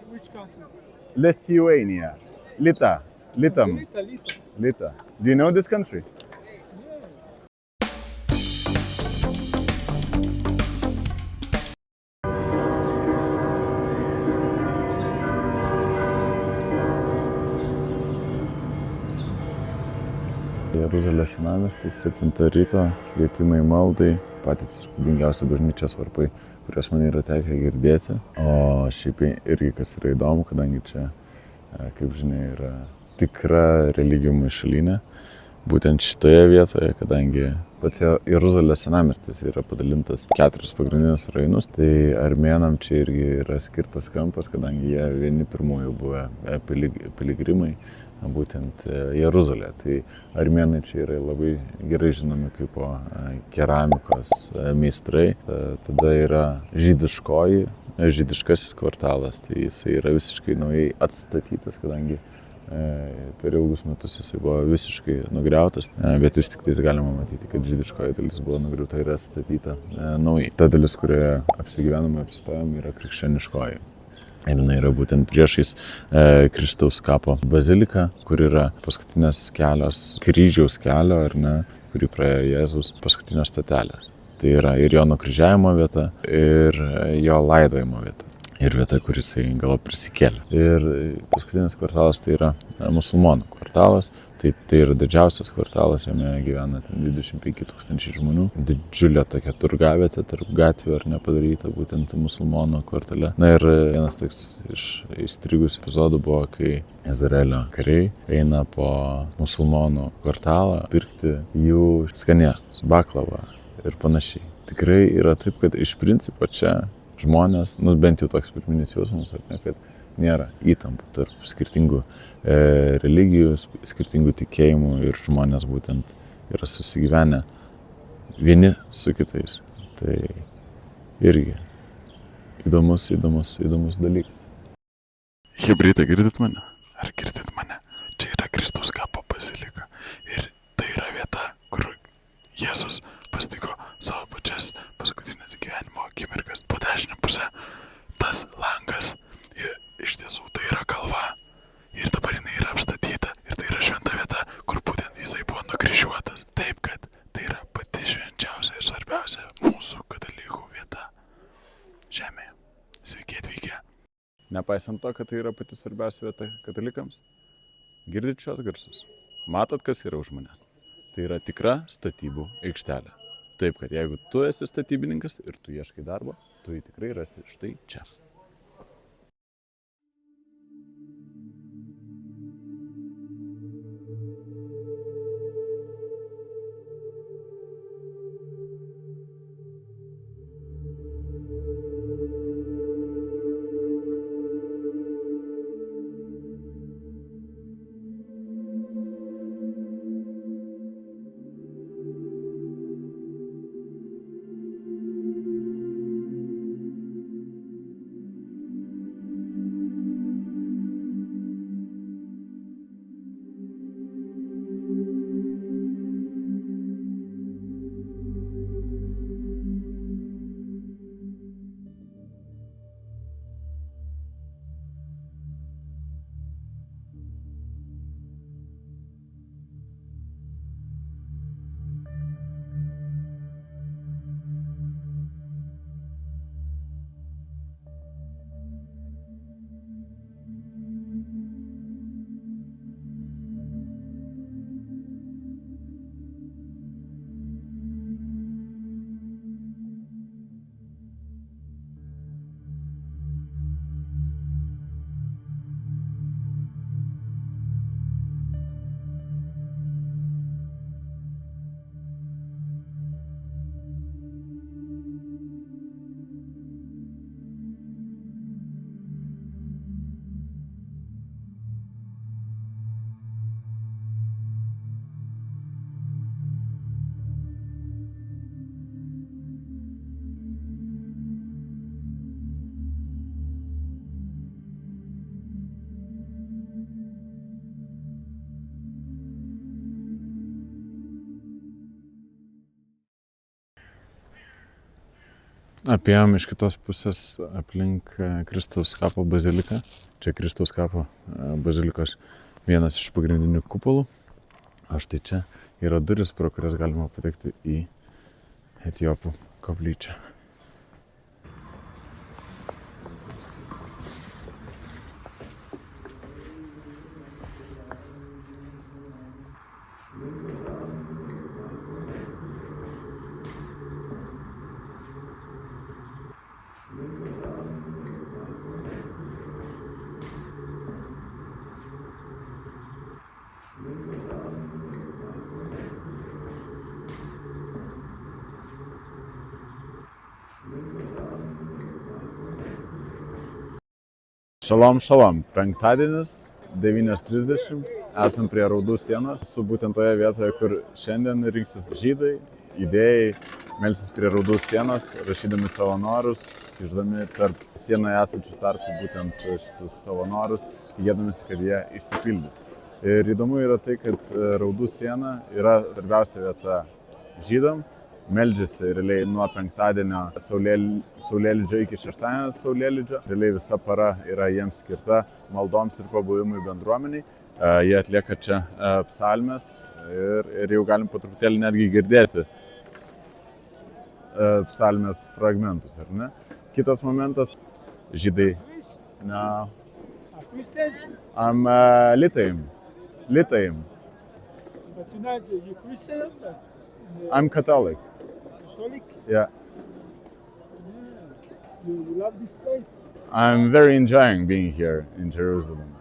which country? Lithuania. Lita. Litam. Lita. Lita. Do you know this country? Jeruzalės senamiestis, 7 ryto, kvietimai maldai, patys įspūdingiausi bažnyčios varpai, kuriuos man yra tekę girdėti. O šiaip irgi kas yra įdomu, kadangi čia, kaip žinia, yra tikra religijų maišalinė. Būtent šitoje vietoje, kadangi pats Jeruzalės senamiestis yra padalintas 4 pagrindinius rajonus, tai armėnam čia irgi yra skirtas kampas, kadangi jie vieni pirmųjų buvę piligrimai būtent Jeruzalė. Tai armėnai čia yra labai gerai žinomi kaip keramikos meistrai. Tada yra žydiškasis kvartalas, tai jisai yra visiškai naujai atstatytas, kadangi per ilgus metus jisai buvo visiškai nugriautas, bet vis tik tais galima matyti, kad žydiškoji dalis buvo nugriauta ir atstatyta naujai. Ta dalis, kurioje apsigyvenome, apsistojame, yra krikščioniškoji. Ir jinai yra būtent priešais Kristaus kapo baziliką, kur yra paskutinės kelios kryžiaus kelio, ar ne, kurį praėjo Jėzus, paskutinės stotelės. Tai yra ir jo nukryžiavimo vieta, ir jo laidojimo vieta. Ir vieta, kur jisai gal prisikėlė. Ir paskutinis kvartalas tai yra musulmonų kvartalas. Tai yra didžiausias kvartalas, jame gyvena 25 000 žmonių. Didžiulė tokia turgavietė tarp gatvių ar nepadaryta būtent musulmonų kvartale. Na ir vienas toks iš įstrigusių epizodų buvo, kai Izraelio kariai eina po musulmonų kvartalą pirkti jų skanėstus, baklavą ir panašiai. Tikrai yra taip, kad iš principo čia žmonės, bent jau toks pirminis jausmas, kad nėra įtampų tarp skirtingų religijų, skirtingų tikėjimų ir žmonės būtent yra susigyvenę vieni su kitais. Tai irgi įdomus dalykas. Hebryte, girdit mane? Ar girdit mane? Čia yra Kristaus kapo bazilika. Ir tai yra vieta, kur Jėzus pasitiko savo pačias paskutinės gyvenimo akimirkas. Po dešinę pusę tas langas. Ir iš tiesų tai yra kalva. Ir dabar jinai yra apstatyta. Ir tai yra šventa vieta, kur būtent jisai buvo nukryžiuotas. Taip, kad tai yra pati švenčiausia ir svarbiausia mūsų katalikų vieta žemėje. Sveiki atvykę. Nepaisant to, kad tai yra pati svarbiausia vieta katalikams, girdit šios garsus. Matot, kas yra už manęs. Tai yra tikra statybų aikštelė. Taip, kad jeigu tu esi statybininkas ir tu ieškai darbo, tu jį tikrai rasi štai čia. Apėjom iš kitos pusės aplink Kristaus kapo baziliką. Čia Kristaus kapo bazilikos vienas iš pagrindinių kupolų. O štai čia yra duris, pro kurias galima patekti į Etiopų koplyčią. Šalom, šalom. Penktadienis, 9:30. Esam prie Raudų sienos. Su būtent toje vietoje, kur šiandien rinksis žydai, idėjai, melsis prie Raudų sienos, rašydami savo norus, kišdami tarp sienoje esančių tarpų būtent šitus savo norus, tikėdamisi, kad jie išsipildys. Ir įdomu yra tai, kad Raudų siena yra svarbiausia vieta žydam. Meldžiasi realiai nuo penktadienio saulėlydžio iki šeštadienio saulėlydžio. Realiai visa para yra jiems skirta maldoms ir pabuvimui bendruomeniai. Jie atlieka čia psalmes ir jau galim po truputėlį netgi girdėti psalmės fragmentus, ar ne? Kitas momentas, žydai. No. I'm Litayim. But tonight you Christian? I'm Catholic. Catholic? Yeah. You love this place? I'm very enjoying being here in Jerusalem.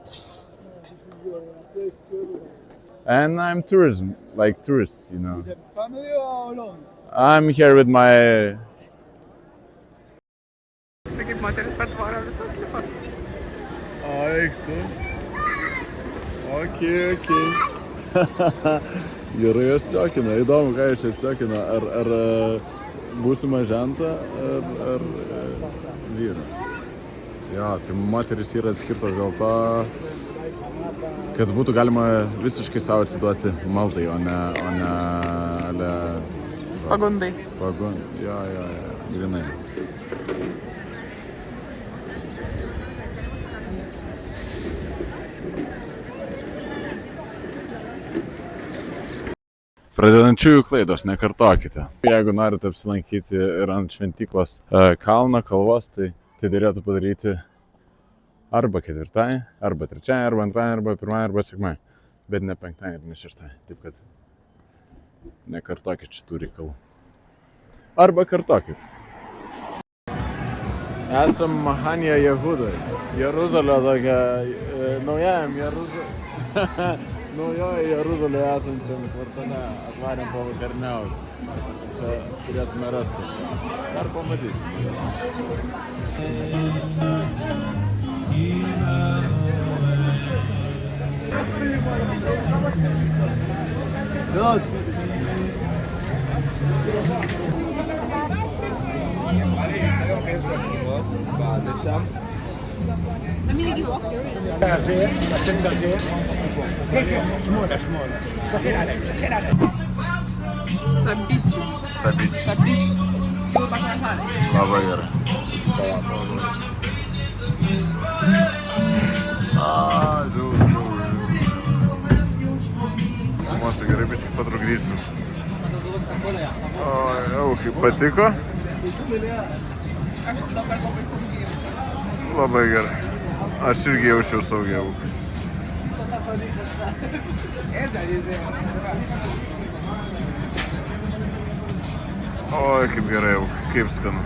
This is a place to everyone. And I'm tourist, you know. With your family or alone? I'm here with my... Tai kaip moteris per tvorą visas lipa. Ai, tu. Okay. Gerai jos ciokina, įdomu, ką jūs čia ciokina, ar būsimą žentą, ar vyrą. Jo, tai moteris yra atskirtos dėl to, kad būtų galima visiškai savo atsiduoti maldai, o ne Pagundai. Jo, grinai. Pradedančiųjų klaidos, nekartokite. Jeigu norite apsilankyti ir ant šventyklos kalno, kalvos, tai dėrėtų padaryti arba ketvirtąjį, arba trečiąjį, arba antrąjį, arba pirmąjį, arba sekmąjį. Bet ne penktąjį ir ne šeštąjį. Taip kad nekartokit šitų reikalų. Arba kartokit. Esam Mahanja Jehudai. Jeruzalė tokia, naujajam Jeruzalė. Naujoje Jeruzalėje esančiam kvartale atvarėm pavakarniauti. Čia turėtume rasti kažką. Dar pamatysime. Sabičiai. Siūlų pakantalė. Labai gerai. Žiūrėjau. Mose gerai biškai patrukdysim. Jau, kaip patiko? Aš dabar labai saugiai jaučiuosi. Labai gerai. Aš irgi jaučiau saugiau. Oi, kaip gerai jau, kaip skanu.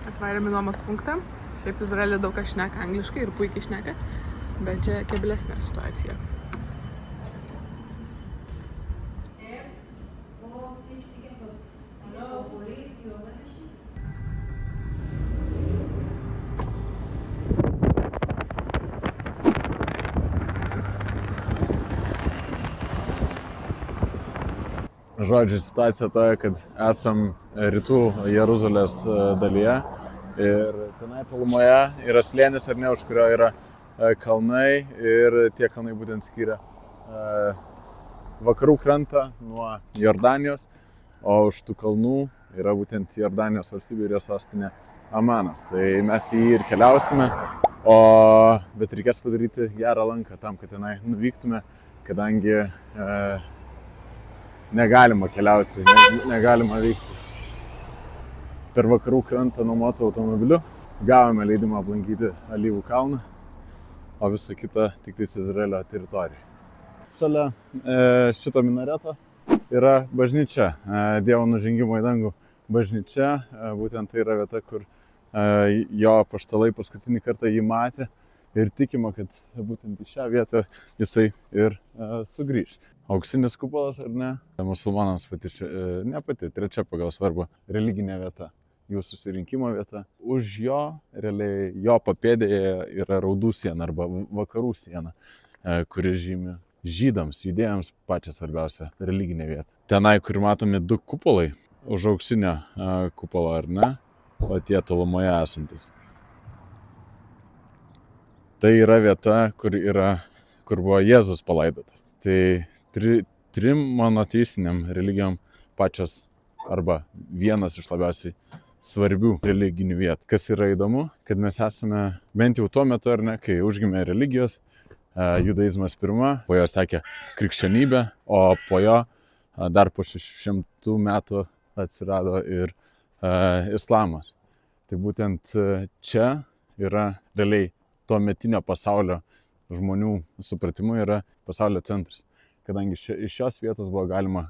Atvarėme nuomos punktą. Šiaip Izraelį daug kas šneka angliškai ir puikiai šneka, bet čia keblesnė situacija. Žodžiu, situacija toje, kad esam rytų Jeruzalės dalyje ir tenai tolumoje yra slėnis, ar ne, už kurio yra kalnai ir tie kalnai būtent skiria vakarų krantą nuo Jordanijos, o už tų kalnų yra būtent Jordanijos valstybė ir jos sostinė Amanas. Tai mes į jį ir keliausime, bet reikės padaryti gerą lanką tam, kad tenai nuvyktume, kadangi negalima keliauti, negalima vykti per vakarų krantą nuomotu automobiliu. Gavome leidimą aplankyti Alyvų kalną, o visa kita tik tais Izraelio teritorija. Šalia šito minareto yra bažnyčia, Dievo nužengimo į dangų bažnyčia. Būtent tai yra vieta, kur jo apaštalai paskutinį kartą jį matė ir tikima, kad būtent į šią vietą jisai ir sugrįš. Auksinis kupolas, ar ne? Musulmonams trečia pagal svarbą religinė vieta, jų susirinkimo vieta. Už jo, realiai jo papėdėje yra raudų siena arba vakarų siena, kuri žymi žydams, judėjams pačią svarbiausią religinę vietą. Tenai, kur matomi 2 kupolai, už auksinio kupolo, ar ne, o tie tolumoje esantis. Tai yra vieta, kur buvo Jėzus palaidotas. Tai trim monoteistiniam religijom pačios arba vienas iš labiausiai svarbių religinių vietų. Kas yra įdomu, kad mes esame bent jau tuo metu, ar ne, kai užgimė religijos, judaizmas pirma, po jo sekė krikščionybė, o po jo dar po 600 metų atsirado ir islamas. Tai būtent čia yra realiai to metinio pasaulio žmonių supratimu yra pasaulio centras, kadangi iš šios vietos buvo galima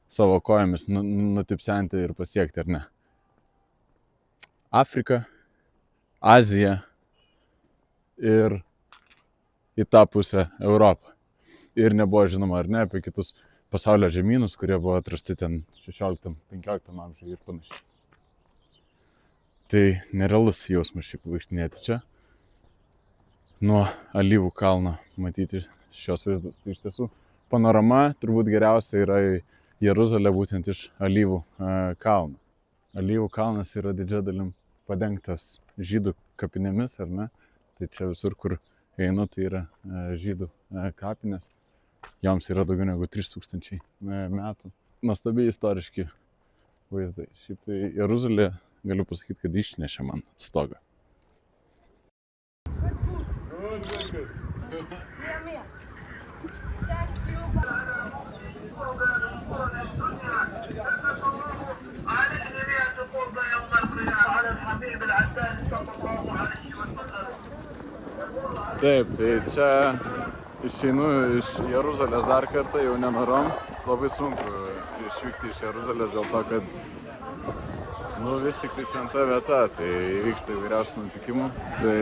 savo kojomis nutipsenti ir pasiekti, ar ne. Afrika, Azija ir į tą pusę Europą. Ir nebuvo žinoma, ar ne, apie kitus pasaulio žemynus, kurie buvo atrasti ten 16-15 amžiuje ir panašiai. Tai nerealus jausmas šiaip vaikštinėti čia. Nuo Alyvų kalno matyti šios vaizdus. Tai iš tiesų panorama turbūt geriausia yra į Jeruzalę būtent iš Alyvų kalno. Alyvų kalnas yra didžia dalim padengtas žydų kapinėmis, ar ne? Tai čia visur, kur einu, tai yra žydų kapinės. Joms yra daugiau negu 3000 metų. Nuostabiai istoriški vaizdai. Šiaip tai Jeruzalė, galiu pasakyti, kad išnešė man stogą. Taip, tai čia išeinu iš Jeruzalės dar kartą, jau nenorom. Labai sunku išvykti iš Jeruzalės dėl to, kad vis tik tai šventa vieta, tai vyksta įvairiausių nutikimų. Tai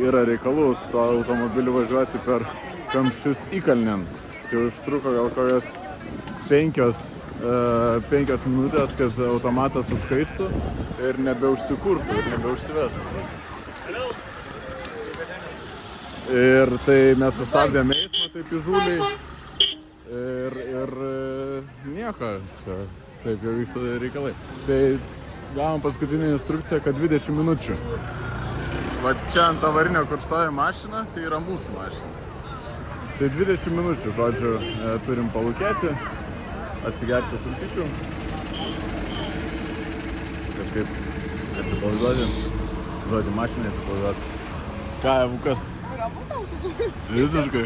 yra reikalų su tuo automobiliu važiuoti per kamščius įkalnėn. Tai užtruko gal kokios 5 minutės, kad automatas užkaistų ir nebeužsikurtų ir nebeužsivestų. Ir tai mes sustabdėme eismą taip įžūliai ir nieko, čia taip jau vyksta reikalai. Tai gavom paskutinį instrukciją, kad 20 minučių. Va čia ant avarinio, kur stoja mašina, tai yra mūsų mašina. Tai 20 minučių, žodžiu, turim palūkėti, atsigerti sultyčių, kažkaip atsipalaiduoti, duoti mašinai atsipalaiduoti. Ką, Evukas? Visiškai.